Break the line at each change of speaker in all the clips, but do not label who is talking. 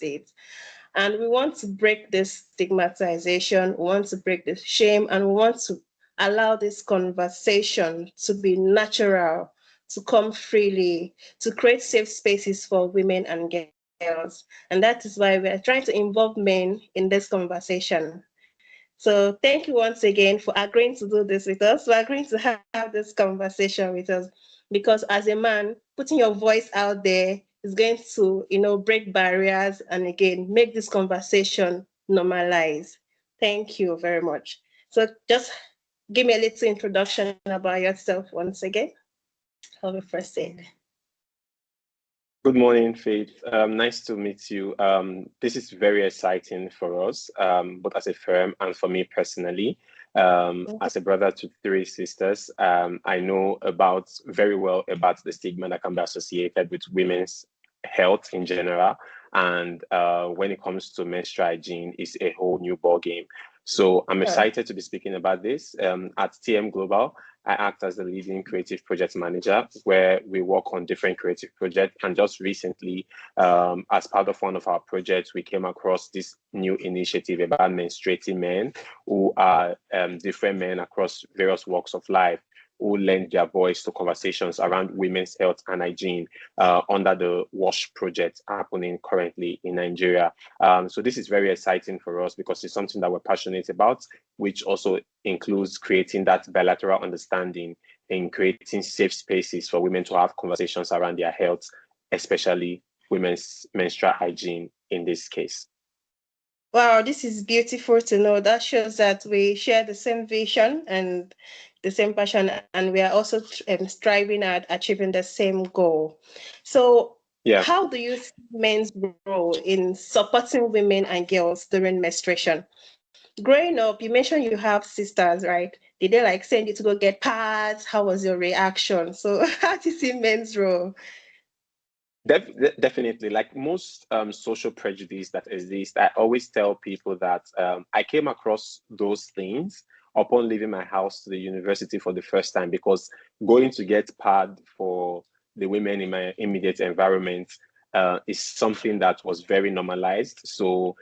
it. And we want to break this stigmatization, we want to break the shame, and we want to allow this conversation to be natural, to come freely, to create safe spaces for women and girls. And that is why we are trying to involve men in this conversation. So thank you once again for agreeing to do this with us, for agreeing to have this conversation with us. Because as a man, putting your voice out there is going to, break barriers and again, make this conversation normalize. Thank you very much. So just give me a little introduction about yourself once again. How we first said.
Good morning, Faith. Nice to meet you. This is very exciting for us, both as a firm and for me personally. As a brother to three sisters, I know very well about the stigma that can be associated with women's health in general. And when it comes to menstrual hygiene, it's a whole new ballgame. So I'm excited to be speaking about this. At TM Global, I act as the leading creative project manager, where we work on different creative projects. And just recently, as part of one of our projects, we came across this new initiative about menstruating men who are different men across various walks of life, who lend their voice to conversations around women's health and hygiene under the WASH project happening currently in Nigeria. So this is very exciting for us because it's something that we're passionate about, which also includes creating that bilateral understanding in creating safe spaces for women to have conversations around their health, especially women's menstrual hygiene in this case.
Wow, this is beautiful to know. That shows that we share the same vision and the same passion, and we are also striving at achieving the same goal. So, how do you see men's role in supporting women and girls during menstruation? Growing up, you mentioned you have sisters, right? Did they send you to go get pads? How was your reaction? So, how do you see men's role?
Definitely, like most social prejudice that exists, I always tell people that I came across those things upon leaving my house to the university for the first time, because going to get pad for the women in my immediate environment is something that was very normalized. So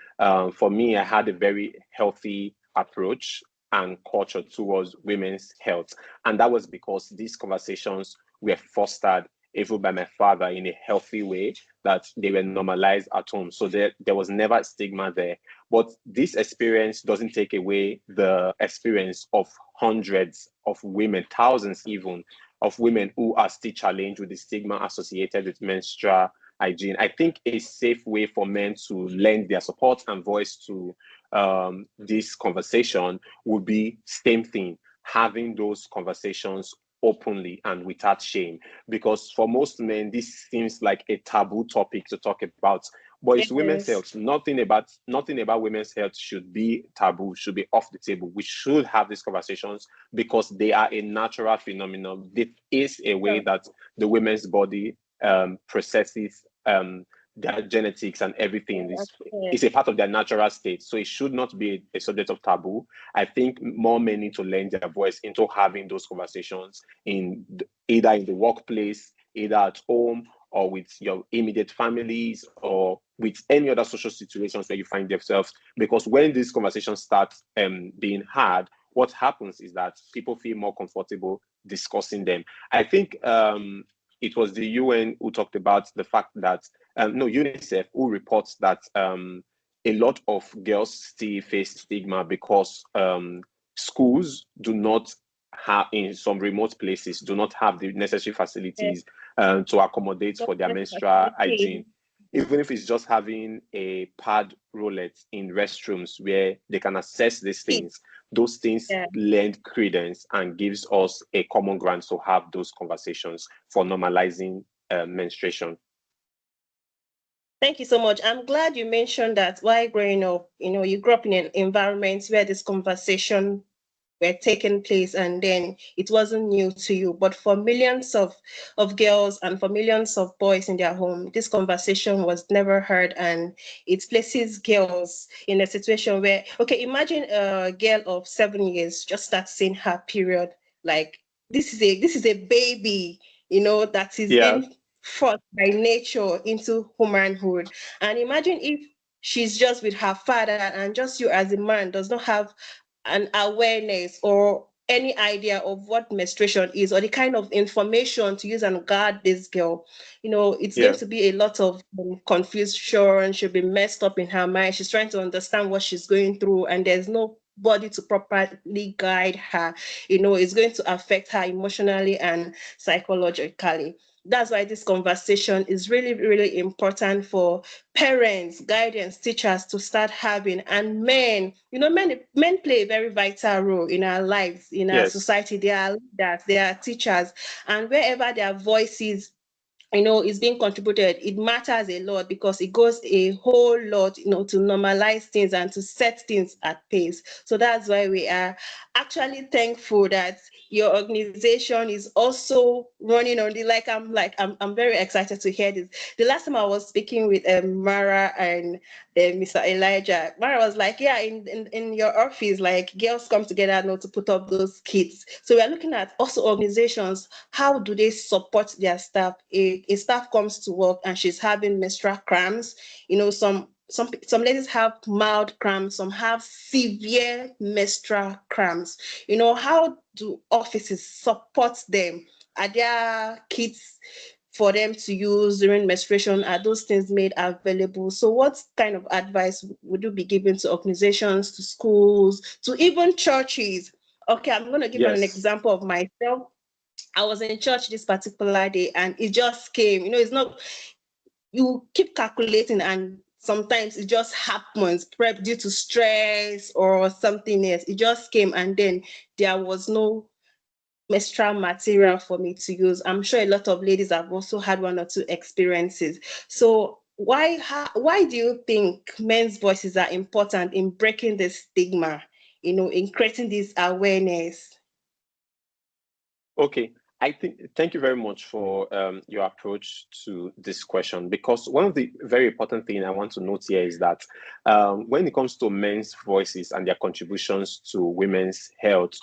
for me, I had a very healthy approach and culture towards women's health. And that was because these conversations were fostered even by my father in a healthy way, that they were normalized at home. So there was never stigma there. But this experience doesn't take away the experience of hundreds of women, thousands even, of women who are still challenged with the stigma associated with menstrual hygiene. I think a safe way for men to lend their support and voice to this conversation would be same thing, having those conversations openly and without shame, because for most men this seems like a taboo topic to talk about, but it's women's health. Nothing about women's health should be taboo, should be off the table. We should have these conversations because they are a natural phenomenon. It is a way that the women's body processes their genetics and everything. Is a part of their natural state, so it should not be a subject of taboo. I think more men need to lend their voice into having those conversations either in the workplace, either at home, or with your immediate families, or with any other social situations where you find yourselves. Because when these conversations start being had, what happens is that people feel more comfortable discussing them. I think it was the UN who talked about the fact that UNICEF, who reports that a lot of girls still face stigma because schools do not have, in some remote places, do not have the necessary facilities to accommodate for their menstrual hygiene. Even if it's just having a pad roulette in restrooms where they can assess these things, those things lend credence and gives us a common ground to have those conversations for normalizing menstruation.
Thank you so much. I'm glad you mentioned that while growing up, you grew up in an environment where this conversation were taking place, and then it wasn't new to you. But for millions of girls and for millions of boys in their home, this conversation was never heard, and it places girls in a situation where, okay, imagine a girl of 7 years just starts seeing her period. Like this is a baby, that is being forced by nature into womanhood. And imagine if she's just with her father and just you as a man does not have an awareness or any idea of what menstruation is or the kind of information to use and guard this girl. It's going
Yeah.
to be a lot of confusion. She'll be messed up in her mind. She's trying to understand what she's going through, and there's nobody to properly guide her. It's going to affect her emotionally and psychologically. That's why this conversation is really, really important for parents, guidance, teachers to start having, and men. Men play a very vital role in our lives, in our
Yes.
society. They are leaders, they are teachers, and wherever their voices is being contributed, it matters a lot because it goes a whole lot, to normalize things and to set things at pace. So that's why we are actually thankful that your organization is also running on the I'm very excited to hear this. The last time I was speaking with Mara and Mr. Elijah, Mara was like, yeah, in your office, like girls come together now to put up those kits. So we are looking at also organizations, how do they support their staff? A staff comes to work and she's having menstrual cramps. Some ladies have mild cramps, some have severe menstrual cramps. How do offices support them? Are there kits for them to use during menstruation? Are those things made available? So what kind of advice would you be giving to organizations, to schools, to even churches? Okay, I'm going to give an
Yes.
example of myself. I was in church this particular day and it just came. It's not, you keep calculating and sometimes it just happens, prep due to stress or something else. It just came and then there was no menstrual material for me to use. I'm sure a lot of ladies have also had one or two experiences. So why do you think men's voices are important in breaking the stigma, in creating this awareness?
Okay. I think thank you very much for your approach to this question, because one of the very important thing I want to note here is that when it comes to men's voices and their contributions to women's health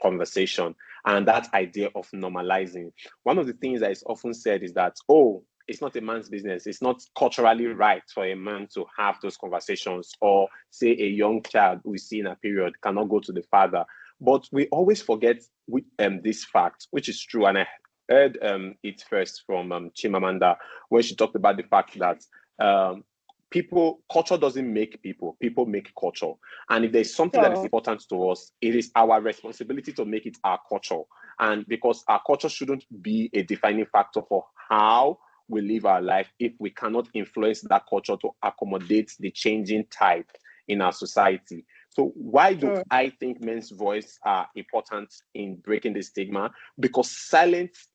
conversation and that idea of normalizing, one of the things that is often said is that, oh, it's not a man's business. It's not culturally right for a man to have those conversations, or say a young child who is seeing a period cannot go to the father. But we always forget this fact, which is true. And I heard it first from Chimamanda when she talked about the fact that culture doesn't make people, people make culture. And if there's something that is
So,
important to us, it is our responsibility to make it our culture. And because our culture shouldn't be a defining factor for how we live our life if we cannot influence that culture to accommodate the changing tide in our society. So why do
so,
I think men's voice are important in breaking the stigma? Because silence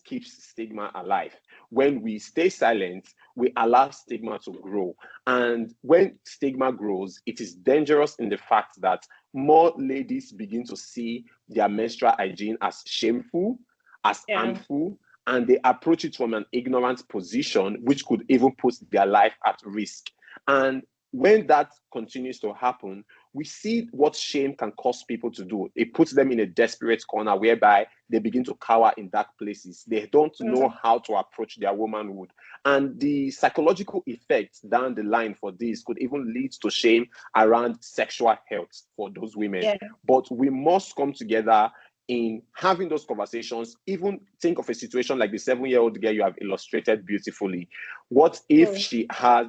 keeps stigma alive. When we stay silent, we allow stigma to grow. And when stigma grows, it is dangerous in the fact that more ladies begin to see their menstrual hygiene as shameful, as
yeah,
harmful, and they approach it from an ignorant position, which could even put their life at risk. And when that continues to happen, we see what shame can cause people to do. It puts them in a desperate corner whereby they begin to cower in dark places. They don't know
mm,
how to approach their womanhood. And the psychological effects down the line for this could even lead to shame around sexual health for those women.
yeah,
But we must come together in having those conversations. Even think of a situation like the 7-year-old girl you have illustrated beautifully. What if
mm,
she has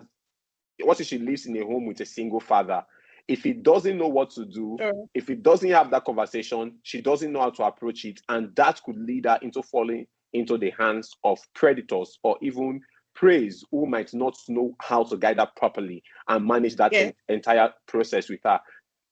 what if she lives in a home with a single father? If he doesn't know what to do,
mm,
if he doesn't have that conversation, she doesn't know how to approach it, and that could lead her into falling into the hands of predators or even praise who might not know how to guide her properly and manage that
yeah,
entire process with her,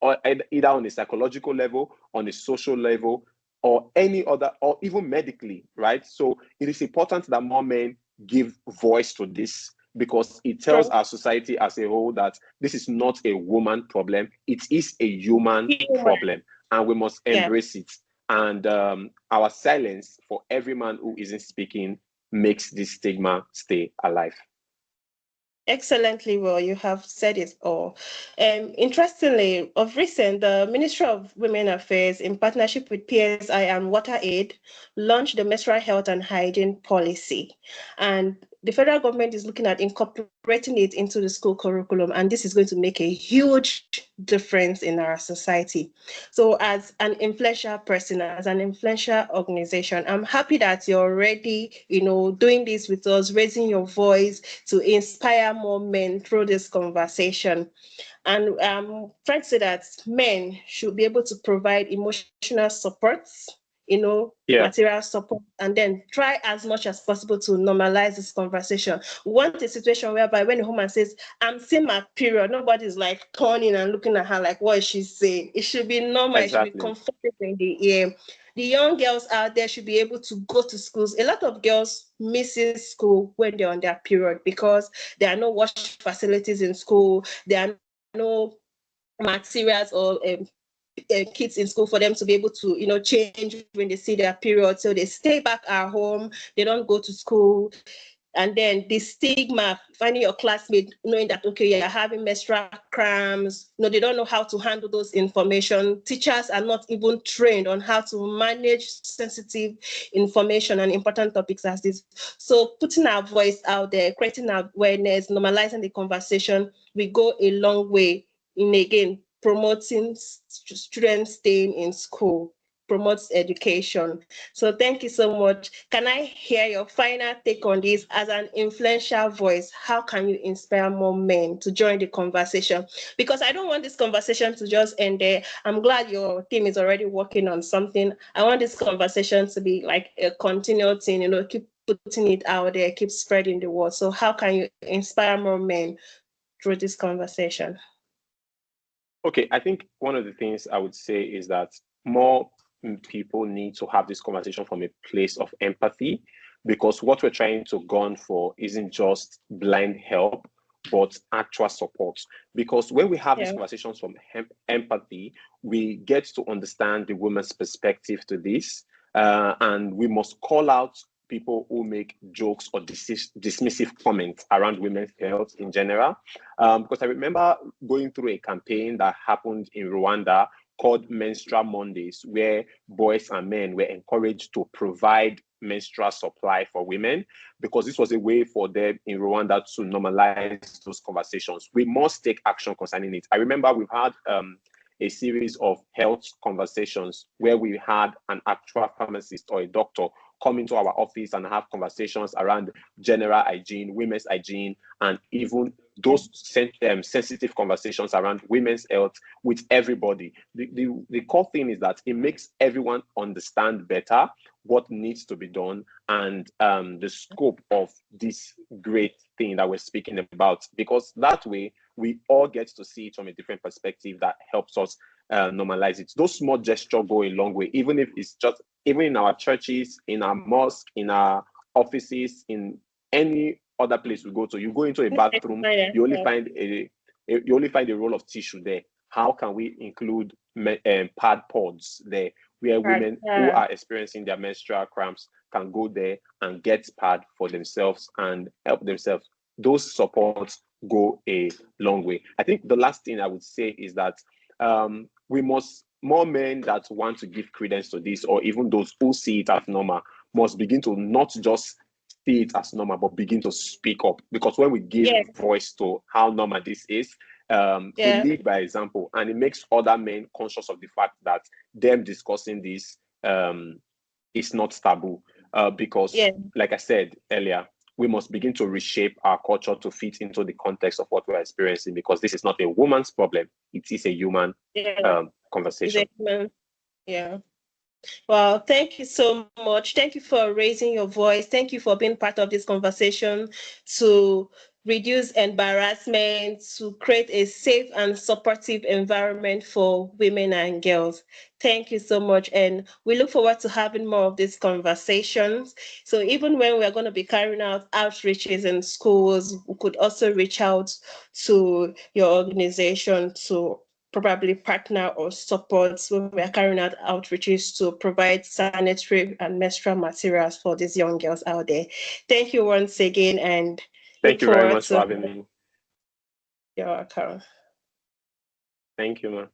or either on a psychological level, on a social level, or any other, or even medically, right? So it is important that more men give voice to this, because it tells
so,
our society as a whole that this is not a woman problem, it is a human
human,
problem, and we must
yeah.
embrace it. And our silence for every man who isn't speaking makes this stigma stay alive.
Excellently well, you have said it all. Interestingly, of recent, the Ministry of Women Affairs, in partnership with PSI and WaterAid, launched the menstrual health and hygiene policy. And the federal government is looking at incorporating it into the school curriculum, and this is going to make a huge difference in our society. So, as an influential person, as an influential organization, I'm happy that you're already, doing this with us, raising your voice to inspire more men through this conversation. And trying to say that men should be able to provide emotional support,
Yeah,
material support, and then try as much as possible to normalize this conversation. We want a situation whereby when a woman says, I'm seeing my period, nobody's like turning and looking at her like, what is she saying? It should be normal, it should be
exactly.
comfortable in the ear. The young girls out there should be able to go to schools. A lot of girls misses school when they're on their period because there are no wash facilities in school. There are no materials or kids in school for them to be able to, change when they see their period. So they stay back at home. They don't go to school. And then the stigma, finding your classmate, knowing that, okay, you're having menstrual cramps, they don't know how to handle those information. Teachers are not even trained on how to manage sensitive information and important topics as this. So putting our voice out there, creating awareness, normalizing the conversation, we go a long way in, again, promoting students staying in school, promotes education. So thank you so much. Can I hear your final take on this as an influential voice? How can you inspire more men to join the conversation? Because I don't want this conversation to just end there. I'm glad your team is already working on something. I want this conversation to be like a continual thing, keep putting it out there, keep spreading the word. So how can you inspire more men through this conversation?
Okay, I think one of the things I would say is that more people need to have this conversation from a place of empathy, because what we're trying to gun for isn't just blind help, but actual support. Because when we have these
Yeah.
conversations from empathy, we get to understand the woman's perspective to this, and we must call out people who make jokes or dismissive comments around women's health in general. Because I remember going through a campaign that happened in Rwanda called Menstrual Mondays, where boys and men were encouraged to provide menstrual supply for women, because this was a way for them in Rwanda to normalize those conversations. We must take action concerning it. I remember we've had a series of health conversations where we had an actual pharmacist or a doctor come into our office and have conversations around general hygiene, women's hygiene, and even those sensitive conversations around women's health with everybody. The core thing is that it makes everyone understand better what needs to be done and the scope of this great thing that we're speaking about, because that way we all get to see it from a different perspective that helps us normalize it. Those small gestures go a long way, even if it's just, even in our churches, in our mosque, in our offices, in any other place we go to. You go into a bathroom, you only find a roll of tissue there. How can we include pad pods there, where women who are experiencing their menstrual cramps can go there and get pad for themselves and help themselves? Those supports go a long way. I think the last thing I would say is that we must, more men that want to give credence to this, or even those who see it as normal, must begin to not just see it as normal, but begin to speak up. Because when we give voice to how normal this is, we lead by example, and it makes other men conscious of the fact that them discussing this is not taboo. Because, like I said earlier, we must begin to reshape our culture to fit into the context of what we're experiencing, because this is not a woman's problem, it is a human conversation.
Yeah. Well, thank you so much. Thank you for raising your voice. Thank you for being part of this conversation to reduce embarrassment, to create a safe and supportive environment for women and girls. Thank you so much. And we look forward to having more of these conversations. So even when we're going to be carrying out outreaches in schools, we could also reach out to your organization to probably partner or support when we are carrying out outreaches to provide sanitary and menstrual materials for these young girls out there. Thank you once again, and
Thank
look
you very
forward
much for
to
having me.
You're welcome.
Thank you, ma.